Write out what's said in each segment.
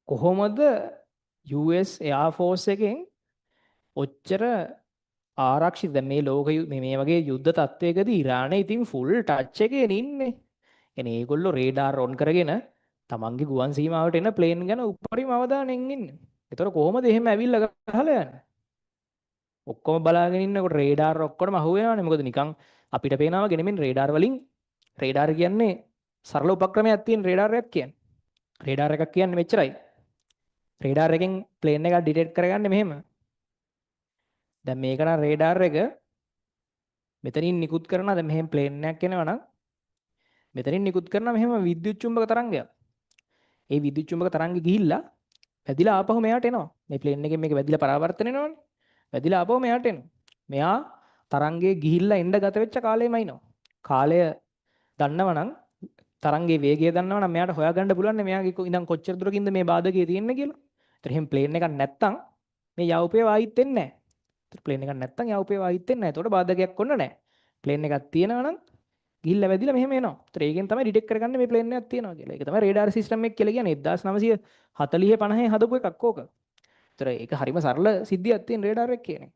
කොහොමද US Air Force එකෙන් ඔච්චර ආරක්ෂිත දැන් මේ මේ වගේ යුද්ධ තත්ත්වයකදී ඉරානය ඉතින් ෆුල් ටච් එකේ ඉන්නේ. يعني ඒගොල්ලෝ රේඩාර් ඔන් කරගෙන තමන්ගේ ගුවන් සීමාවට එන ප්ලේන් ගැන උපරිම අවධානයෙන් ඉන්නේ. ඒතර කොහොමද එහෙම ඇවිල්ලා ගහලා යන්නේ? ඔක්කොම බලාගෙන ඉන්නකොට රේඩාර් ඔක්කොම අහුවෙනවානේ. මොකද නිකන් අපිට පේනවා ගෙනෙමින් රේඩාර් වලින් රේඩාර් කියන්නේ සරල උපක්‍රමයක් තියෙන රේඩාර් එකක් කියන්නේ. රේඩාර් එකක් කියන්නේ මෙච්චරයි. රේඩාර් එකෙන් ප්ලේන් එකක් ඩිටෙක්ට් කරගන්නේ මෙහෙම. දැන් මේක නම් රේඩාර් එක මෙතනින් නිකුත් කරනවා. දැන් මෙහෙම ප්ලේන් එකක් එනවා නම් මෙතනින් නිකුත් කරනවා මෙහෙම විද්‍යුත් චුම්බක තරංගයක්. ඒ විද්‍යුත් චුම්බක තරංගෙ ගිහිල්ලා වැදිලා ආපහු මෙයාට එනවා. මේ ප්ලේන් එකෙන් මේක වැදිලා පරාවර්තන වෙනවනේ. වැදිලා ආපහු මෙයාට එනවා. මෙයා තරංගේ ගිහිල්ලා එන්න ගත වෙච්ච කාලෙම ඉනවා. කාලය දන්නවනම් තරංගේ වේගය දන්නවනම් මෙයාට හොයාගන්න පුළුවන් මෙයාගේ ඉඳන් කොච්චර දුරකින්ද මේ බාධකයේ තියෙන්නේ කියලා. ඒතර එහෙනම් ප්ලේන් එකක් නැත්තම් මේ යවපේ වායිත් වෙන්නේ නැහැ. ඒතර ප්ලේන් එකක් නැත්තම් යවපේ වායිත් වෙන්නේ නැහැ. ඒතකොට බාධකයක් ඔන්න නැහැ. ප්ලේන් එකක් තියෙනවනම් ගිහිල්ලා වැදිලා මෙහෙම එනවා. ඒතර ඒකෙන් තමයි ඩිටෙක්ට් කරගන්නේ මේ ප්ලේන් එකක් තියෙනවා කියලා. ඒක තමයි රේඩාර් සිස්ටම් එක කියලා කියන්නේ 1940 50 හදපු එකක් ඕක. ඒතර ඒක හරිම සරල සිද්ධියක් තියෙන රේඩාර් එක කියන්නේ.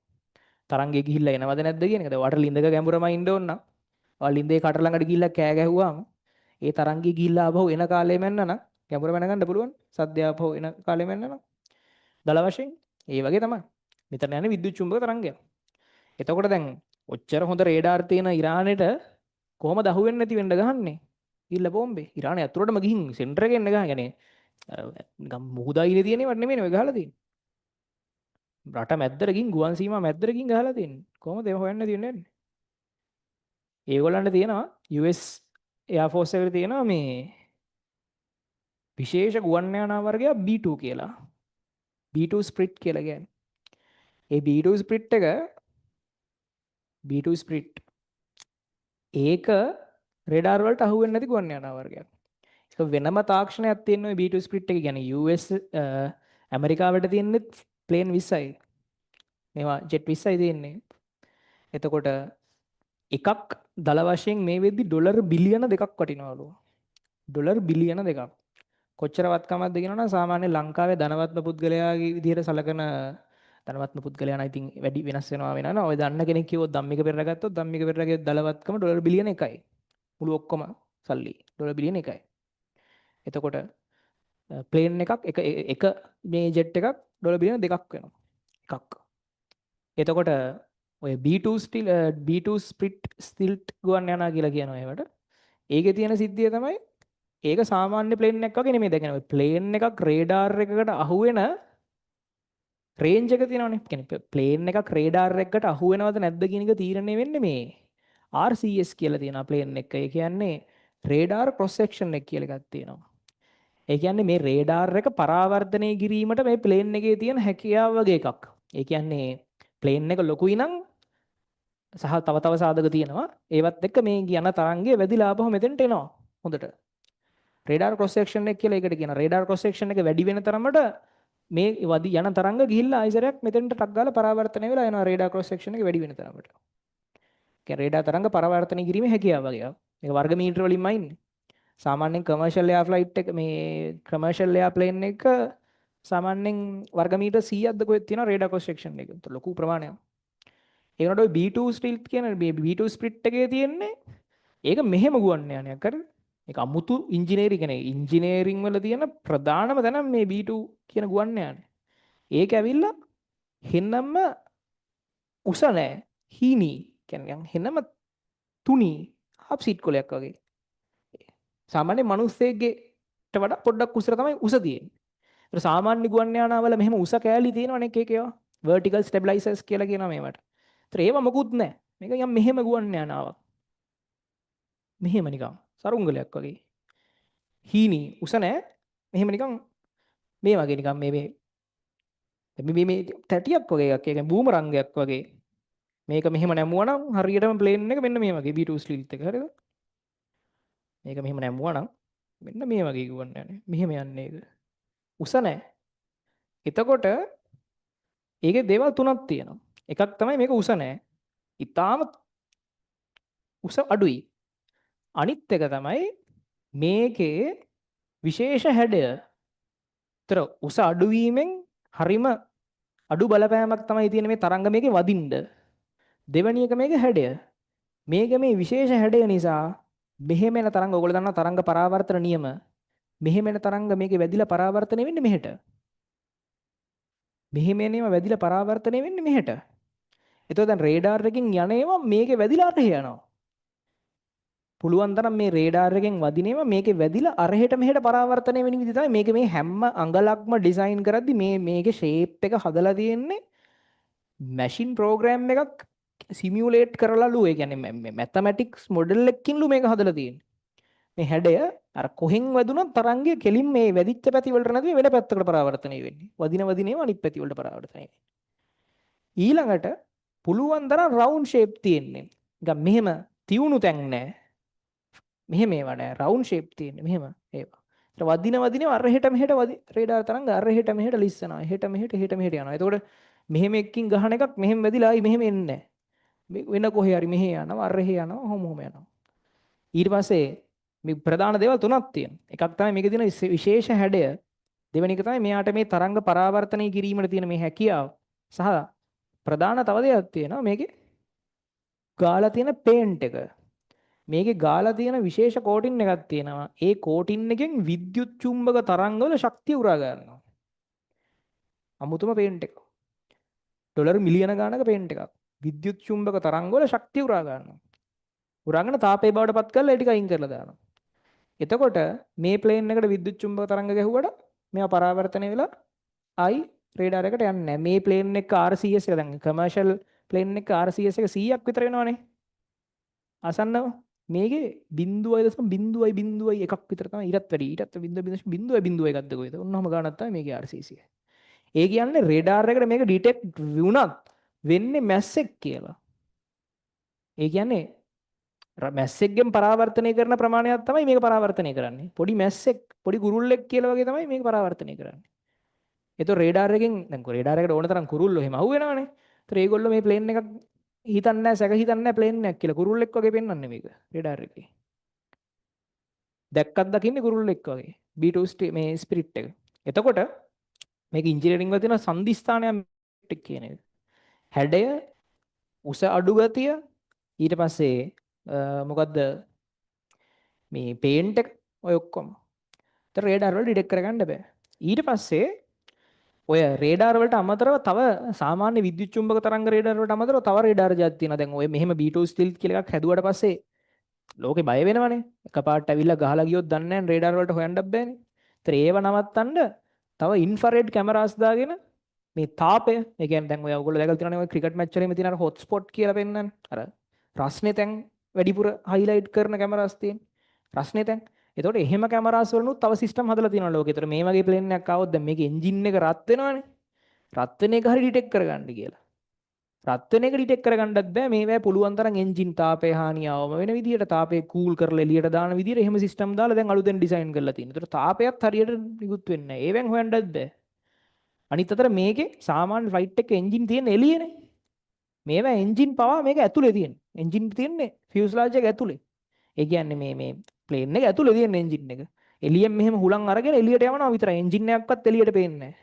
තරංගේ ගිහිල්ලා එනවද නැද්ද කියන එක. දැන් වට ලින්දක ගැඹුරම ඉන්න ඕන නම් ඔය ලින්දේ කට ළඟට ගිහිල්ලා කෑ ගැහුවාම ඒ තරංගේ ගිහිල්ලා ආපහු එන කාලේ මෙන්න නම් ගැඹුර මැනගන්න පුළුවන්. සද්දය ආපහු එන කාලේ මෙන්න නම් දල වශයෙන් ඒ වගේ තමයි. මෙතන යන්නේ විද්‍යුත් චුම්බක තරංගය. එතකොට දැන් ඔච්චර හොඳ රේඩාර් තියෙන ඉරානෙට කොහොමද අහුවෙන්නේ නැති වෙන්න ගහන්නේ? ඉල්ල බෝම්බේ. ඉරානය ඇතුළටම ගිහින් සෙන්ටර් එකෙන් ගහන. يعني නිකම් මුහුදයිනේ තියෙනවට නෙමෙයි ඔය ගහලා තියෙන්නේ. රට මැද්දට ගිහින් ගුවන් සීමා මැද්දට ගිහින් ගහලා තියෙන්නේ. කොහොමද ඒව හොයන්න තියෙන්නේ? ඒගොල්ලන්ට තියෙනවා US Air Force එකට තියෙනවා මේ විශේෂ ගුවන් යානා වර්ගයක් B2 කියලා. B2 ස්ප්‍රිට් කියලා කියන්නේ. ඒ B2 ස්ප්‍රිට් එක B2 ස්ප්‍රිට් ඒක රේඩාර් වලට අහු වෙන්නේ නැති ගුවන් යානා වර්ගයක්. ඒක වෙනම තාක්ෂණයක් තියෙන ඔය B2 ස්ප්‍රිට් එක කියන්නේ US ඇමරිකාවට තියෙන්නේ ප්ලේන් 20යි. මේවා ජෙට් 20යි තියෙන්නේ. එතකොට එකක් දල වශයෙන් මේ වෙද්දි ඩොලර් බිලියන 2ක් වටිනවලු. ඩොලර් බිලියන 2ක්. කොච්චර වත්කමක්ද කියනවනම් සාමාන්‍ය ලංකාවේ ධනවත්ම පුද්ගලයාගේ විදිහට සලකන ධනවත්ම පුද්ගලයා නම් ඉතින් වැඩි වෙනස් වෙනවා වෙනවා. ඔය දන්න කෙනෙක් කිව්වොත් ධම්මික පෙරේරා ගත්තොත් ධම්මික පෙරේරාගේ දලවත්කම ඩොලර් බිලියන 1යි. මුළු ඔක්කොම සල්ලි ඩොලර් බිලියන 1යි. එතකොට ප්ලේන් එකක් එක මේ ජෙට් එකක් ඩොලර් බිලියන 2ක් වෙනවා. එකක්. එතකොට ඔය B2 ස්ප්‍රිට් ස්ටිල්ට් ගුවන් යානා කියලා කියනවා ඒවට. ඒකේ තියෙන සිද්ධිය තමයි ඒක සාමාන්‍ය ප්ලේන් එකක් වගේ නෙමෙයි. දැන් ප්ලේන් එකක් රේඩාර් එකකට අහු වෙන රේන්ජ් එක තියෙනවනේ. කියන්නේ ප්ලේන් එකක් රේඩාර් එකකට අහු වෙනවද නැද්ද කියන එක තීරණය වෙන්නේ මේ RCS කියලා තියෙනවා ප්ලේන් එක. ඒ කියන්නේ රේඩාර් ක්‍රොස් සෙක්ෂන් එක කියලා එකක් තියෙනවා. ඒ කියන්නේ මේ රේඩාර් එක පරාවර්තනය කිරීමට මේ ප්ලේන් එකේ තියෙන හැකියාව වගේ එකක්. ඒ කියන්නේ ප්ලේන් එක ලොකුයි නම් සහ තව සාධක තියෙනවා. ඒවත් එක්ක මේ යන තරංගය වැදිලා ආපහු මෙතෙන්ට එනවා. හොඳට. රේඩාර් ක්‍රොස් සෙක්ෂන් එක කියලා ඒකට කියනවා. රේඩාර් ක්‍රොස් සෙක්ෂන් එක වැඩි වෙන තරමට මේ වදි යන තරංග ගිහිල්ලා ආයිසරයක් මෙතෙන්ට ටක් ගාලා පරාවර්තනය වෙලා යනවා රේඩාර් ක්‍රොස් සෙක්ෂන් එක වැඩි වෙන තරමට. කියන්නේ රේඩාර් තරංග පරාවර්තනය කිරීමේ හැකියාව වගේ. මේක වර්ග මීටර වලින්මයි ඉන්නේ. සාමාන්‍යයෙන් කමර්ෂල් එයාර් ෆ්ලයිට් එක මේ කමර්ෂල් එයාර් ප්ලේන් එක සාමාන්‍යයෙන් වර්ග මීටර 100ක්ද කොහෙද තියෙනවා රේඩාර් ක්‍රොස් සෙක්ෂන් එක. ඒක ලොකු ප්‍රමාණයක්. ඒ වුණාට ඔය B2 ස්ටිල්ට් කියන B2 ස්ප්‍රිට් එකේ තියෙන්නේ ඒක මෙහෙම ගුවන් යානයක් හරිද? ඒක අමුතු ඉංජිනේරින් කියන්නේ ඉංජිනේරින් වල තියෙන ප්‍රධානම තැන මේ B2 කියන ගුවන් යානේ. ඒක ඇවිල්ලා හෙන්නම උස නැහැ. හීනි කියන්නේ හෙන්නම තුනි හබ් සීට් කොලයක් වගේ. සාමාන්‍ය මිනිස්සෙක්ගේට වඩා පොඩ්ඩක් උසට තමයි උස තියෙන්නේ. ඒක සාමාන්‍ය ගුවන් යානාවල මෙහෙම උස කෑලි තියෙනවනේ එක ඒවා. vertical stabilizers කියලා කියනවා මේවට. ඒතර ඒව මොකුත් නැහැ. මේක යම් මෙහෙම ගුවන් යානාවක්. මෙහෙම නිකන් සරුංගලයක් වගේ. හීනි උස නැහැ. මෙහෙම නිකන් මේ වගේ නිකන් මේ තැටියක් වගේ එකක්. ඒ කියන්නේ බූමරංගයක් වගේ. මේක මෙහෙම නැමුවා නම් හරියටම ප්ලේන් එක මෙන්න මේ වගේ B2 ස්ලිට් එක හරිද? මේක මෙහෙම නැමුවා නම් මෙන්න මේ වගේ ගුවන් යන්නේ. මෙහෙම යන්නේ ඒක. උස නැහැ. එතකොට ඒකේ දේවල් තුනක් තියෙනවා. එකක් තමයි මේක උස නැහැ. ඊටාම උස අඩුයි. අනිත් එක තමයි මේකේ විශේෂ හැඩය ඒතර උස අඩුවීමෙන් හරිම අඩු බලපෑමක් තමයි තියෙන මේ තරංග මේකේ වදින්න. දෙවැනි එක මේක හැඩය. මේක මේ විශේෂ හැඩය නිසා මෙහෙම එන තරංග ඔයගොල්ලෝ දන්නවා තරංග පරාවර්තන නියම. මෙහෙම එන තරංග මේකේ වැදිලා පරාවර්තනය වෙන්නේ මෙහෙට. මෙහෙම එනේම වැදිලා පරාවර්තනය වෙන්නේ මෙහෙට. එතකොට දැන් රේඩාර් එකකින් යන ඒවා මේකේ වැදිලා අරහෙ යනවා. පුළුවන් තරම් මේ රේඩාර් එකෙන් වදිනේම මේකේ වැදිලා අරහෙට මෙහෙට පරාවර්තනය වෙන විදිහ තමයි මේක මේ හැම අඟලක්ම ඩිසයින් කරද්දි මේකේ ෂේප් එක හදලා තියෙන්නේ මැෂින් ප්‍රෝග්‍රෑම් එකක් සිමියුලේට් කරලාලු ඒ කියන්නේ මැතමැටික්ස් මොඩල් එකකින්ලු මේක හදලා තියෙන්නේ. මේ හැඩය අර කොහෙන් වැදුනත් තරංගය කෙලින් මේ වැදිච්ච පැති වලට නැතුව වෙන පැත්තකට පරාවර්තනය වෙන්නේ. වදිනේම අනිත් පැති වලට පරාවර්තනය වෙන්නේ. ඊළඟට පුළුවන් තරම් රවුන්ඩ් ෂේප් තියෙන්නේ. නිකන් මෙහෙම තියුණු තැන් නැහැ. මෙහෙම ඒවා නෑ රවුන්ඩ් ෂේප් තියෙන්නේ මෙහෙම ඒවා. ඒත් වදිනව අරහෙට මෙහෙට රේඩාර් තරංග අරහෙට මෙහෙට ලිස්සනවා. එහෙට මෙහෙට යනවා. එතකොට මෙහෙම එකකින් ගහන එකක් මෙහෙම වැදිලා ආයි මෙහෙම එන්නේ නෑ. වෙන කොහේ හරි මෙහෙ යනවා අරහෙ යනවා හොම යනවා. ඊට පස්සේ මේ ප්‍රධාන දේවල් තුනක් තියෙනවා. එකක් තමයි මේකේ තියෙන විශේෂ හැඩය. දෙවෙනි එක තමයි මෙයාට මේ තරංග පරාවර්තනය කිරීමට තියෙන මේ හැකියාව. සහ ප්‍රධාන තව දෙයක් තියෙනවා මේකේ ගාලා තියෙන පේන්ට් එක. මේකේ ගාලා තියෙන විශේෂ කෝටින් එකක් තියෙනවා. ඒ කෝටින් එකෙන් විද්‍යුත් චුම්බක තරංගවල ශක්තිය උරා ගන්නවා. අමුතුම පේන්ට් එකක්. ඩොලර් මිලියන ගාණක පේන්ට් එකක්. විද්‍යුත් චුම්බක තරංගවල ශක්තිය උරා ගන්නවා. උරාගෙන තාපේ බවට පත් කරලා ඒ ටික අයින් කරලා දානවා. එතකොට මේ ප්ලේන් එකට විද්‍යුත් චුම්බක තරංග ගැහුවට මේවා පරාවර්තනය වෙලා ආයි රේඩාර් එකට යන්නේ නැහැ. මේ ප්ලේන් එක RCS එක දැන් කමර්ෂල් ප්ලේන් එක RCS එක 100ක් විතර වෙනවනේ. අසන්නව මේකේ 0.0.0.1 විතර තමයි ඊටත් වැඩි. ඊටත් 0.0.0.1ක්ද කොහෙද? ඔන්නෝම ගානක් තමයි මේකේ RCS එක. ඒ කියන්නේ රේඩාර් එකට මේක ඩිටෙක්ට් වුණත් වෙන්නේ මැස්සෙක් කියලා. ඒ කියන්නේ මැස්සෙක්ගෙන් පරාවර්තනය කරන ප්‍රමාණයක් තමයි මේක පරාවර්තනය කරන්නේ. පොඩි මැස්සෙක්, පොඩි කුරුල්ලෙක් කියලා වගේ තමයි මේක පරාවර්තනය කරන්නේ. ඒතොර රේඩාර් එකෙන් දැන් රේඩාර් එකට ඕන තරම් කුරුල්ලෝ එහෙම අහුවෙනවනේ. ඒතොර ඒගොල්ලෝ මේ ප්ලේන් එකක් හිතන්නේ නැහැ, සැක හිතන්නේ නැහැ ප්ලේන් එකක් කියලා. කුරුල්ලෙක් වගේ පෙන්වන්නේ මේක රේඩාර් එකේ. දැක්කත් දකින්නේ කුරුල්ලෙක් වගේ. B2 මේ ස්පිරිට් එක. එතකොට මේක ඉංජිනේරින්ග් වල තියෙන සංදිස්ථානයක් කියන එක. හැඩය, උස අඩු ගතිය, ඊට පස්සේ මොකද්ද මේ පේන්ට් එක ඔය ඔක්කොම. ඒතර රේඩාර් වල ඩිටෙක්ට් කරගන්න බෑ. ඊට පස්සේ ඔය රේඩාර් වලට අමතරව තව සාමාන්‍ය විද්‍යුත් චුම්බක තරංග රේඩාර් වලට අමතරව තව රේඩාර් જાති තියෙනවා. දැන් ඔය මෙහෙම B2 ස්ටිල්ත් කියලා එකක් හැදුවට පස්සේ ලෝකේ බය වෙනවනේ. එකපාරට ඇවිල්ලා ගහලා ගියොත් දන්නේ නැහැ රේඩාර් වලට හොයන්නත් බෑනේ. ඒතර ඒව නවත්තන්න තව ඉන්ෆ්‍රාරෙඩ් කැමරාස් දාගෙන මේ තාපය, ඒ කියන්නේ දැන් ඔය ඔයගොල්ලෝ දැකලා තියෙනවනේ ඔය ක්‍රිකට් මැච් වලෙම තියෙන අර හොට් ස්පොට් කියලා පෙන්නන්නේ. අර රස්නේ තැන් වැඩිපුර හයිලයිට් කරන කැමරාස් තියෙන. රස්නේ තැන්. එතකොට එහෙම කැමරාස් වලනුත් තව සිස්ටම් හදලා තියෙනවා ලෝකේ. ඒතර මේ වගේ ප්ලේන් එකක් ආවොත් දැන් මේකේ එන්ජින් එක රත් වෙනවනේ. රත් වෙන එක හරි ඩිටෙක්ට් කරගන්න කියලා. රත් වෙන එක ඩිටෙක්ට් කරගන්නත් බෑ. මේවැ පුළුවන් තරම් එන්ජින් තාපය හානියවම වෙන විදියට තාපය කූල් කරලා එළියට දාන විදියට එහෙම සිස්ටම් දාලා දැන් අලුතෙන් ඩිසයින් කරලා තියෙනවා. ඒතර තාපයත් හරියට නිකුත් වෙන්නේ නැහැ. ඒවෙන් හොයන්නත් බෑ. අනිත් අතට මේකේ සාමාන්‍ය ෆ්ලයිට් එක එන්ජින් තියෙන එළියනේ. මේවා එන්ජින් පවා මේක ඇතුලේ තියෙන. එන්ජින් තියෙන්නේ ෆියුස්ලාජ් එක ඇතුලේ. ඒ කියන්නේ මේ ප්ලේන් එක ඇතුලේ තියෙන එන්ජින් එක. එළියෙන් මෙහෙම හුලං අරගෙන එළියට යවනවා විතරයි. එන්ජින් එකක්වත් එළියට පේන්නේ නැහැ.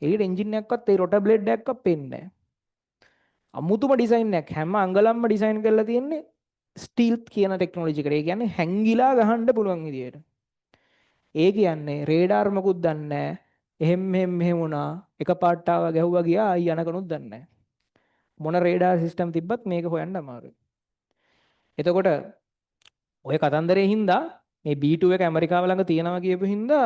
එළියට එන්ජින් එකක්වත් ඒ රොටර් බ්ලේඩ් එකක්වත් පේන්නේ නැහැ. අමුතුම ඩිසයින් එකක් හැම අංගලම්ම ඩිසයින් කරලා තියෙන්නේ ස්ටීල්ත් කියන ටෙක්නොලොජි එකට. ඒ කියන්නේ හැංගිලා ගහන්න පුළුවන් විදියට. ඒ කියන්නේ රේඩාර් මොකුත් දන්නේ නැහැ. එහෙම වුණා. එකපාරට ආවා ගැහුවා ගියා ආයි යනකනුත් දන්නේ නැහැ. මොන රේඩාර් සිස්ටම් තිබ්බත් මේක හොයන්න අමාරුයි. එතකොට ඔය කතන්දරේ හින්දා මේ B2 එක ඇමරිකාව ළඟ තියෙනවා කියපු හින්දා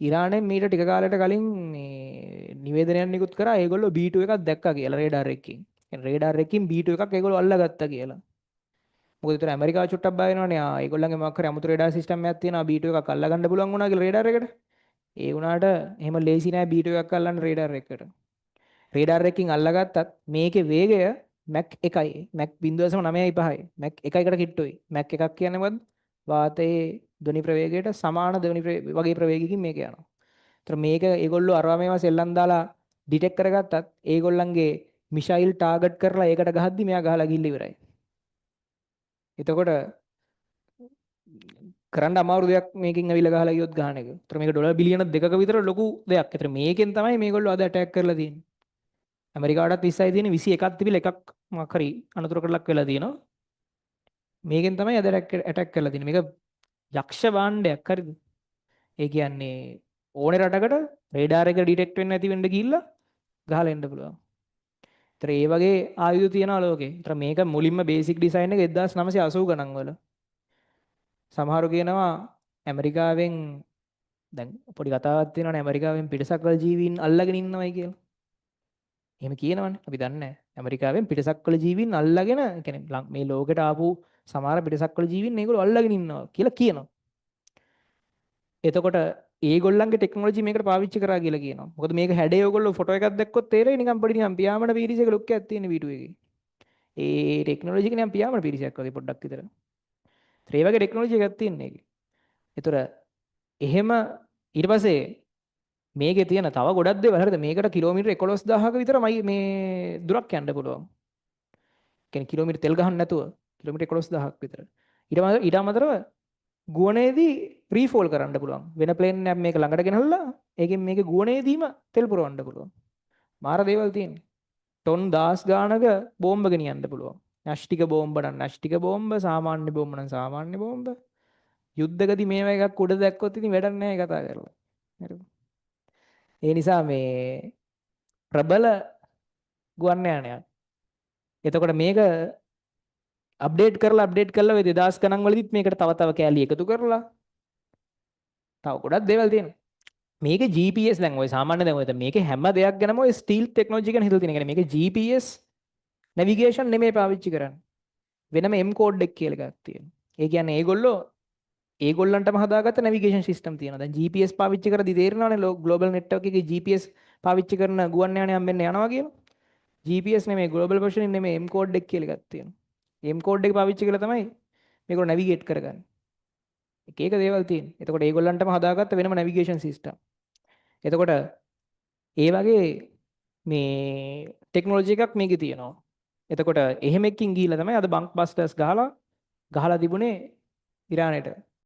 ඉරානයෙන් මීට ටික කාලයකට කලින් මේ නිවේදනයක් නිකුත් කරා ඒගොල්ලෝ B2 එකක් දැක්කා කියලා රේඩාර් එකකින්. රේඩාර් එකකින් B2 එකක් ඒගොල්ලෝ අල්ලගත්තා කියලා. මොකද ඒතර ඇමරිකාව චුට්ටක් බය වෙනවනේ. ඒගොල්ලන්ගේ මොකක් හරි අමුතු රේඩාර් සිස්ටම් එකක් තියෙනවා B2 එකක් අල්ලගන්න පුළුවන් වුණා කියලා රේඩාර් එකට. ඒ වුණාට එහෙම ලේසි නෑ B2 එකක් අල්ලන්න රේඩාර් එකකට. රේඩාර් එකකින් අල්ලගත්තත් මේකේ වේගය මැක් 1යි. මැක් 0.955යි. මැක් 1කට කිට්ටුයි. මැක් එකක් කියන්නේ මොකද්ද? වාතයේ ධ්වනි ප්‍රවේගයට සමාන ධ්වනි වගේ ප්‍රවේගයකින් මේක යනවා. ඒතර මේක ඒගොල්ලෝ අරවා මේවා සෙල්ලම් දාලා ඩිටෙක්ට් කරගත්තත් ඒගොල්ලන්ගේ මිසයිල් ටාගට් කරලා ඒකට ගහද්දි මෙයා ගහලා ගිහින් ඉවරයි. එතකොට කරන්න අමාරු දෙයක් මේකෙන් ඇවිල්ලා ගහලා ගියොත් ගහන එක. ඒතර මේක ඩොලර් බිලියන 2ක විතර ලොකු දෙයක්. ඒතර මේකෙන් තමයි මේගොල්ලෝ අද ඇටැක් කරලා තියෙන්නේ. ඇමරිකාවටත් 20යි තියෙන 21ක් තිබිලා එකක් මොකක් හරි අනතුරකට ලක් වෙලා තියෙනවා. මේකෙන් තමයි අද ඇටැක් කරලා තියෙන්නේ. මේක යක්ෂ භාණ්ඩයක් හරිද? ඒ කියන්නේ ඕනේ රටකට රේඩාර එක ඩිටෙක්ට් වෙන්නේ නැති වෙන්න ගිහිල්ලා ගහලා එන්න පුළුවන්. ඒතර ඒ වගේ ආයුධ තියෙනවා ලෝකේ. ඒතර මේක මුලින්ම බේසික් ඩිසයින් එක 1980 ගණන් වල. සමහරු කියනවා ඇමරිකාවෙන් දැන් පොඩි කතාවක් තියෙනවානේ ඇමරිකාවෙන් පිටසක්වල ජීවීන් අල්ලගෙන ඉන්නවයි කියලා. එහෙම කියනවනේ. අපි දන්නේ නැහැ. ඇමරිකාවෙන් පිටසක්වල ජීවීන් අල්ලගෙන කියන්නේ මේ ලෝකෙට ආපු සමහර පිටසක්වල ජීවීන් මේගොල්ලෝ අල්ලගෙන ඉන්නවා කියලා කියනවා. එතකොට ඒගොල්ලන්ගේ ටෙක්නොලොජි මේකට පාවිච්චි කරා කියලා කියනවා. මොකද මේක හැඩේ ඔයගොල්ලෝ ෆොටෝ එකක් දැක්කොත් තේරෙයි නිකන් පොඩි නිකන් පියාඹන පීරිසයක ලුක් එකක් තියෙන වීඩියෝ එකේ. ඒ ටෙක්නොලොජි එක නිකන් පියාඹන පීරිසයක් වගේ පොඩ්ඩක් විතර. ඒ වගේ ටෙක්නොලොජි එකක් තියෙන එකේ. ඒතර එහෙම ඊට පස්සේ මේකේ තියෙන තව ගොඩක් දේවල් හරිද මේකට කිලෝමීටර් 11000ක විතර මේ දුරක් යන්න පුළුවන්. කියන්නේ කිලෝමීටර් තෙල් ගහන්න නැතුව කිලෝමීටර් 11000ක් විතර. ඊට අමතරව ගුවනේදී රීෆෝල් කරන්න පුළුවන්. වෙන ප්ලේන් එකක් මේක ළඟට ගෙනල්ලා ඒකෙන් මේක ගුවනේදීම තෙල් පුරවන්න පුළුවන්. මාර දේවල් තියෙන්නේ. ටොන් 10 ගානක බෝම්බ ගෙනියන්න පුළුවන්. න්‍යෂ්ටික බෝම්බ නම් න්‍යෂ්ටික බෝම්බ, සාමාන්‍ය බෝම්බ නම් සාමාන්‍ය බෝම්බ. යුද්ධකදී මේවා එකක් උඩ දැක්කොත් ඉතින් වැඩක් නැහැ කතා කරලා. හරිද? ඒ නිසා මේ ප්‍රබල ගුවන් යානයක්. එතකොට මේක අප්ඩේට් කරලා ඔය 2000 ගණන් වලදීත් මේකට තව කෑලි එකතු කරලා තව ගොඩක් දේවල් තියෙනවා. මේකේ GPS දැන් ඔය සාමාන්‍ය දැන් ඔය මේකේ හැම දෙයක් ගැනම ඔය ස්ටීල් ටෙක්නොලොජි ගැන හිතලා තියෙන. මේකේ GPS නැවිගේෂන් නෙමෙයි පාවිච්චි කරන්නේ. වෙනම M කෝඩ් එක කියලා එකක් තියෙනවා. ඒ කියන්නේ ඒගොල්ලන්ටම හදාගත්ත නැවිගේෂන් සිස්ටම් තියෙනවා. දැන් GPS පාවිච්චි කරද්දී තේරෙනවනේ ග්ලෝබල් නෙට්වර්ක් එකේ GPS පාවිච්චි කරන ගුවන් යානයක් මෙන්න යනවා කියලා. GPS නෙමෙයි ග්ලෝබල් පොසිෂනින් නෙමෙයි M කෝඩ් එක කියලා එකක් තියෙනවා. M කෝඩ් එක පාවිච්චි කරලා තමයි මේගොල්ලෝ නැවිගේට් කරගන්නේ. එක එක දේවල් තියෙනවා. එතකොට ඒගොල්ලන්ටම හදාගත්ත වෙනම නැවිගේෂන් සිස්ටම්. එතකොට ඒ වගේ මේ ටෙක්නොලොජි එකක් මේකේ තියෙනවා. එතකොට එහෙම එකකින් ගිහිල්ලා තමයි අද බංක් බස්ටර්ස් ගහලා තිබුණේ ඉරානෙට.